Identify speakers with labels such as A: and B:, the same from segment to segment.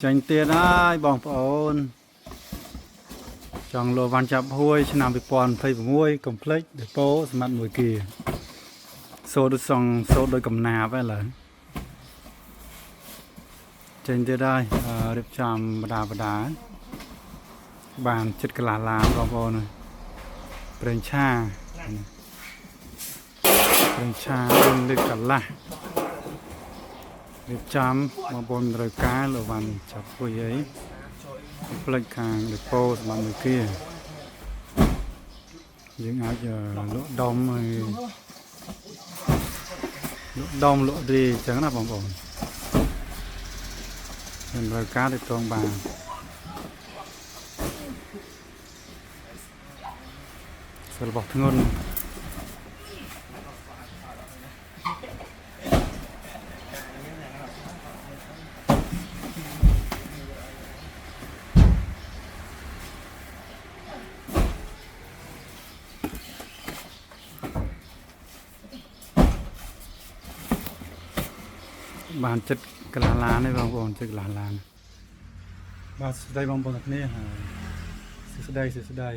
A: ចាញ់ទៀតហើយបងប្អូនចង់លោវ៉ាន់ចាប់ហួយឆ្នាំ2026កុំភ្លេចដេប៉ូសម្បត្តិមួយគីសូដូចដូចកំណាបហ្នឹងឡើយចាញ់ទៀតហើយរៀបចំបដាបានចិត្តកន្លះឡានបងប្អូនប្រេងឆាលើកកន្លះរៀបចំបងប្អូនត្រូវការលោវ៉ាន់ចាប់ហួយអីផ្លេចខាងដេប៉ូសម្បត្តិមួយគីយើងអាចលក់ដុំហើយលក់រីអញ្ចឹងណាបងប្អូនយើងត្រូវការទៅត្រង់បានសិលរបស់ធ្ងន់បានចិត្តកន្លះឡានទេបងប្អូនចិត្តកន្លះឡានបាទសួស្តីបងប្អូនទាំងគ្នាសួស្តីដោយ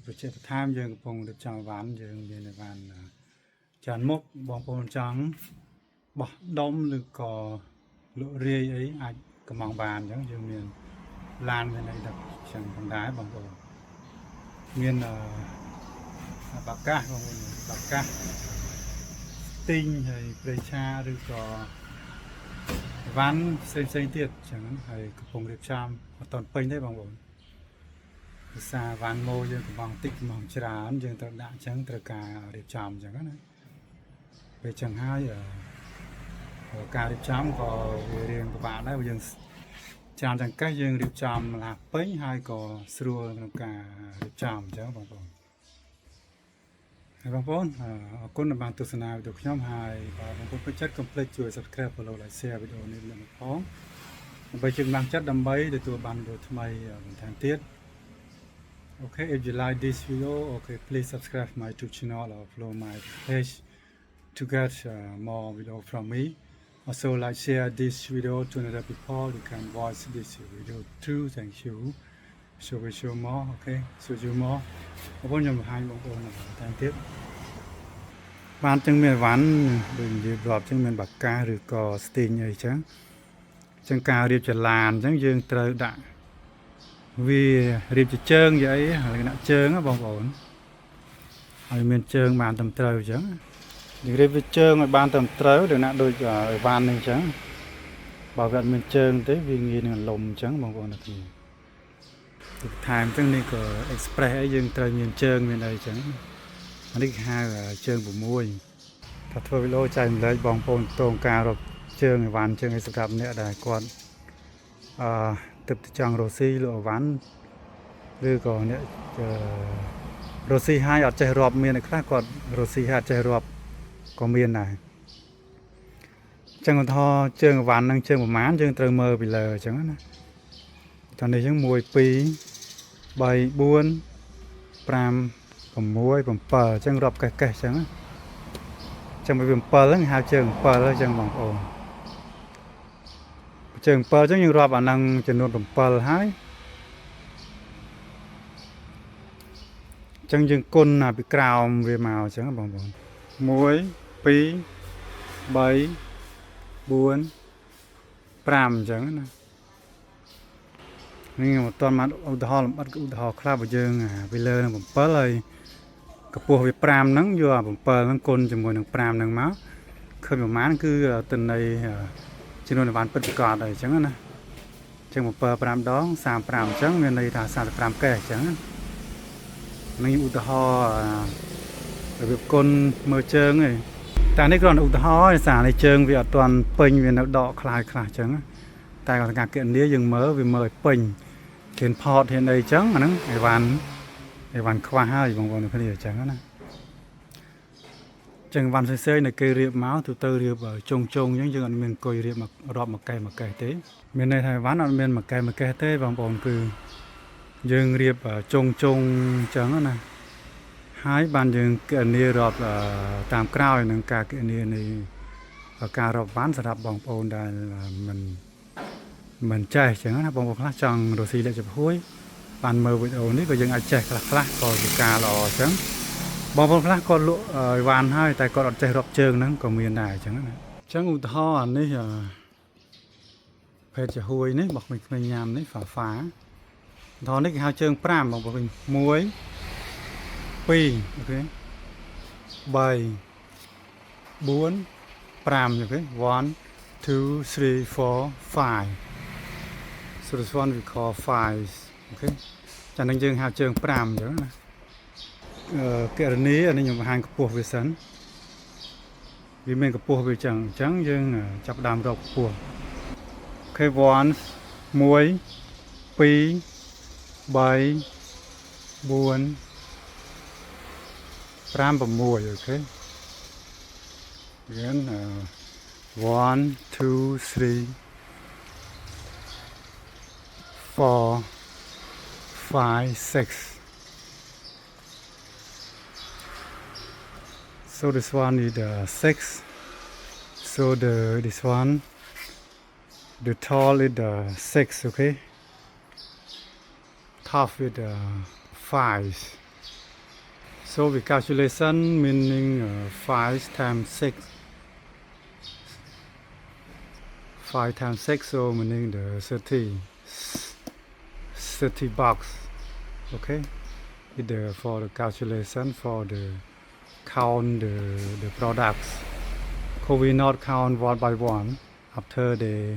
A: ប្រជាប្រធានយើងកំពុងរៀបចំវ៉ាន់យើងមានវ៉ាន់ច្រើនមុខបងប្អូនចង់បោះដុំឬក៏លក់រាយអីអាចកំងបានអញ្ចឹងយើងមានឡានមានអីដល់ចឹងផងដែរបងប្អូនមានបាកាសបងប្អូនបាកាសទិញហើយប្រេងឆាឬក៏វ៉ាន់ផ្សេងទៀតចឹងហើយកំពុងរៀបចំអត់ទាន់ពេញទេបងប្អូនភាសាវ៉ាន់ម៉ូយើងកំងតិចកំងច្រើនយើងត្រូវដាក់ចឹងត្រូវការរៀបចំចឹងណាពេលចឹងហើយការរៀបចំក៏វារៀងពិបាកដែរយើងច្រើនចង្កេះយើងរៀបចំឡាពេញហើយក៏ស្រួលក្នុងការរៀបចំចឹងបងប្អូនបងប្អូនអរគុណដែលបានទស្សនាវីដេអូខ្ញុំហើយបងប្អូនពេញចិត្តកុំភ្លេចជួយ Subscribe Follow Like Share វីដេអូនេះឡើងផងដើម្បីជើងបានចិត្តដើម្បីទទួលបានវីដេអូថ្មីបន្ថែមទៀត Okay, if you like this video, okay, please subscribe my YouTube channel or follow my page to get more video from me. Also, like share this video to another people. You can watch this video too. Thank you. So we show more. Okay, show you more. បងប្អូនខ្ញុំបង្ហាញបងប្អូនតាមទៀតបានចឹងមានវ៉ាន់ដូចនិយាយរាប់ចឹងមានបាកាឬក៏ស្ទីងអីចឹងការរៀបចលានចឹងយើងត្រូវដាក់វារៀបជាជើងយីលក្ខណៈជើងបងប្អូនហើយមានជើងបានត្រឹមត្រូវចឹងយើងរៀបវាជើងឲ្យបានត្រឹមត្រូវលក្ខណៈដូចវ៉ាន់នេះចឹងបើវាអត់មានជើងទេវាងាយនឹងលំចឹងបងប្អូនទាំងគ្នាថែមចឹងនេះក៏ express អីយើងត្រូវមានជើងមានអីចឹងនេះគេហៅជើង6ถ้าធ្វើវីដេអូចែកម្លែកបងប្អូនតងការរកជើងអីវ៉ាន់ជើងអីសម្រាប់អ្នកដែលគាត់ទឹកចង់រស់ស៊ីលក់អីវ៉ាន់ឬក៏អ្នករស់ស៊ីហើយអត់ចេះរាប់មានខ្លះគាត់រស់ស៊ីហើយអត់ចេះរាប់ក៏មានដែរចឹងឧទាហរណ៍ជើងអីវ៉ាន់នឹងជើងប្រមាណយើងត្រូវមើលពីលើចឹងណាតោះនេះចឹង1 2 3 4 5 6 7ចឹងរាប់កេះចឹងចឹងវា7ហ្នឹងហៅជើង7ហ្នឹងចឹងបងប្អូនជើង7ចឹងយើងរាប់អានឹងចំនួន7ហើយចឹងយើងគុណពីក្រោមវាមកចឹងបងប្អូន1 2 3 4 5ចឹងណានេះខ្ញុំអត់ទាន់មកឧទាហរណ៍លម្អិតឧទាហរណ៍ខ្លះបើយើងពីលើនឹង7ហើយកម្ពស់វា5ហ្នឹងយកអា7ហ្នឹងគុណជាមួយនឹង5ហ្នឹងមកឃើញប្រមាណគឺទិន្នន័យចំនួនអីវ៉ាន់ពិតប្រាកដអីចឹងណាចឹង7 5ដង35អញ្ចឹងមានន័យថា45កេះអញ្ចឹងនេះឧទាហរណ៍របៀបគុណមើលជើងឯងតែនេះគ្រាន់តែឧទាហរណ៍សារនេះជើងវាអត់ទាន់ពេញវានៅដកខ្លះអញ្ចឹងតែគាត់ការគណនាយើងមើលវាមើលឲ្យពេញគេផតហ៊ានអីចឹងអាហ្នឹងអីវ៉ាន់ខ្វះហើយបងប្អូនគ្នាអញ្ចឹងណាចឹងវ៉ាន់ផ្សេងៗនៅគេរៀបមកទៅរៀបចុងអញ្ចឹងយើងអត់មានអង្គុយរៀបមករាប់មួយកេះទេមានន័យថាវ៉ាន់អត់មានមួយកេះទេបងប្អូនគឺយើងរៀបចុងអញ្ចឹងណាហើយបានយើងគណនារាប់តាមក្រោយនឹងការគណនានៃ ការរាប់វ៉ាន់សម្រាប់បងប្អូនដែលមិន mình chạy chẳng hạn bông bông trong đồ xì lại chụp hối bàn mờ video này có những ai chạy là còn cả lò chẳng bông bông còn lụa vàn hai tại còn chạy rập trường nó còn miền này chẳng u thọ anh ấy phê chả hôi đấy bọc mình nhàm đấy phá thọ đấy hai trường pram bọc mình muối pi ok 3 4 5 ok 1 2 3 4 5 so this one we call 5 ok chẳng năng dương hào trường 5 nữa cái ởนี้anh nhung hàng cua về sẵn vì mình cua về chẳng dương chập đàm rọc cua cái 1 muối pi 3 4 5 và muối ok again 1 2 3 4 5 6 so this one is 6 so this one the tall is 6 okay top is 5 so the calculation meaning 5 times 6 5 times 6 so meaning the 30 bucks okay for the calculation for the count the products so we not count one by one after they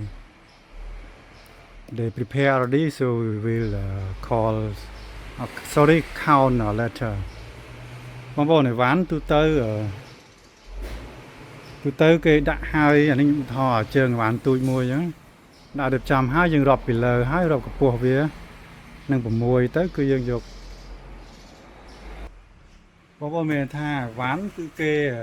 A: prepare already so we will call count later bông bông này ván tôi tới cái đã hai anh ấy thò trường ván tôi mua nhá đã được chăm hai dương rọp bị lờ hai rọp cặp bùa vía nâng bùa mùi tới cứ dương dục bông bông mình tha ván tôi kê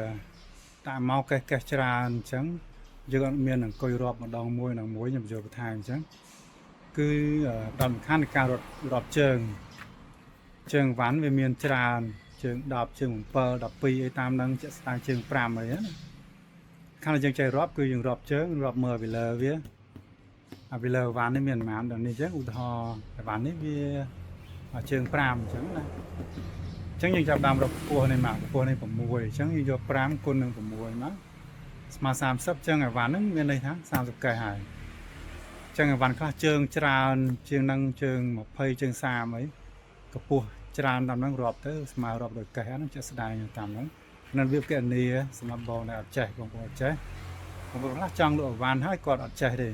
A: tại mau cái tràn trắng dương miền là coi rọp một đồng môi là muối nhầm rồi thành trắng cứ đầm khăn cao rọp trường ván về miền tràn trường đọc trường pơ đọc pi tam năng sẽ sang trường pram rồi á khăn là trường chạy rọp cứ dừng rọp chớ rọp mờ bị lờ vía bị lờ ván đến miền mán đằng này chứ u thò ván đấy vía trường pram chẳng này chẳng như chập đàm rọp cua này mà cua nàyผมmùi chẳng như do pram côn nươngผมmùi mà sàm sấp chẳng là ván đến miền đây tháng sàm sập cày hải chẳng là ván khác trường tràn trường năng trường một phây trường xa mấy cặp bùa tràn tầm năng rọp tới mà rọp được cái nó sẽ đài tầm năng nên việc cái này xem là bò này chạy bông chạy bông lá trăng lụa ván hai con chạy đi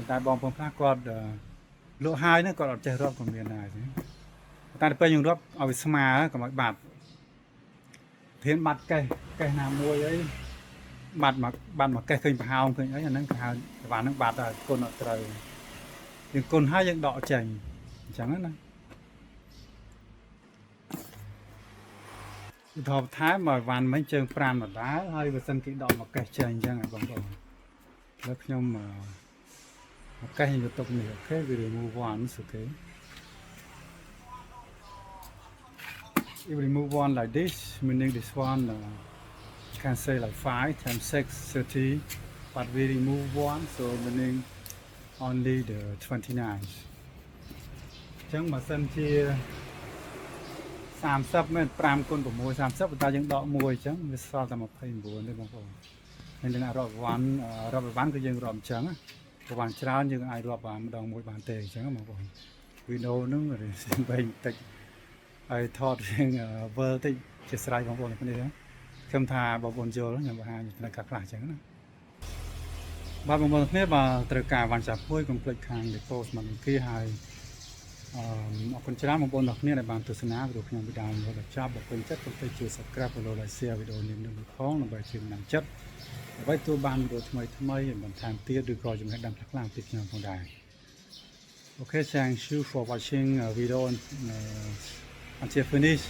A: tại bông lá con lụa hai nữa còn chạy rọp của miền này ta được dùng rọp ở bên mà có mấy bạt thiên bạt cây nào mua ấy bạt mà cây khinh hào khinh ấy là nâng hào ván nâng bạt là con ở trời thì con hai những đọ chành chẳng hết này thọ thái mà ván mấy trường pram mà đá hơi và sân kỹ đọ một cây chành chẳng là bông bông lớp nhưng mà một cây hình tục nhiều cái vì move on sự kế if we move on like this meaning this one can say like 5 times 6 30 but we remove one so meaning only the 29 chẳng mà sân chia 30 men 5 គុណ6 30តែយើងដកមួយអញ្ចឹងវាសល់តែ29ទេបងប្អូនហើយនឹងរាប់វ៉ាន់គឺយើងរាប់អញ្ចឹងប្រហែលច្រើនយើងអាចរាប់បានម្ដងមួយបានទេអញ្ចឹងបងប្អូនវីដេអូហ្នឹងបែងតិចហើយថតរឿងវើតិចជាស្រ័យបងប្អូនគ្នាខ្ញុំថាបងប្អូនយល់ខ្ញុំបង្ហាញនៅខ្លះអញ្ចឹងណាបាទបងប្អូនគ្នាបាទត្រូវការវ៉ាន់ចាប់ពួយកុំភ្លេចខាង post មកគេហើយអរគុណច្រើនបងប្អូនទាំងគ្នាដែលបានទស្សនាវីដេអូខ្ញុំពីដើមរហូតដល់ចប់បើពេញចិត្តកុំភ្លេចជួយ subscribe និង like share វីដេអូនេះនឹងផងដើម្បីជួយដំណឹងចិត្តដើម្បីទទួលបានវីដេអូថ្មីបន្ថែមទៀតឬក៏ចំណេះដឹងខ្លះៗពីខ្ញុំផងដែរ Okay, thank you for watching video until finish.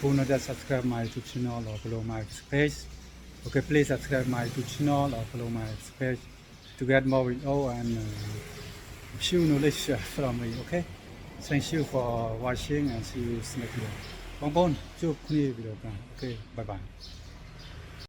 A: Who not yet subscribe my YouTube channel or follow my page? Okay, please subscribe my YouTube channel or follow my page to get more video and few knowledge from me. Okay, thank you for watching and see you next video. Bong bong, chúc video. Okay, bye bye.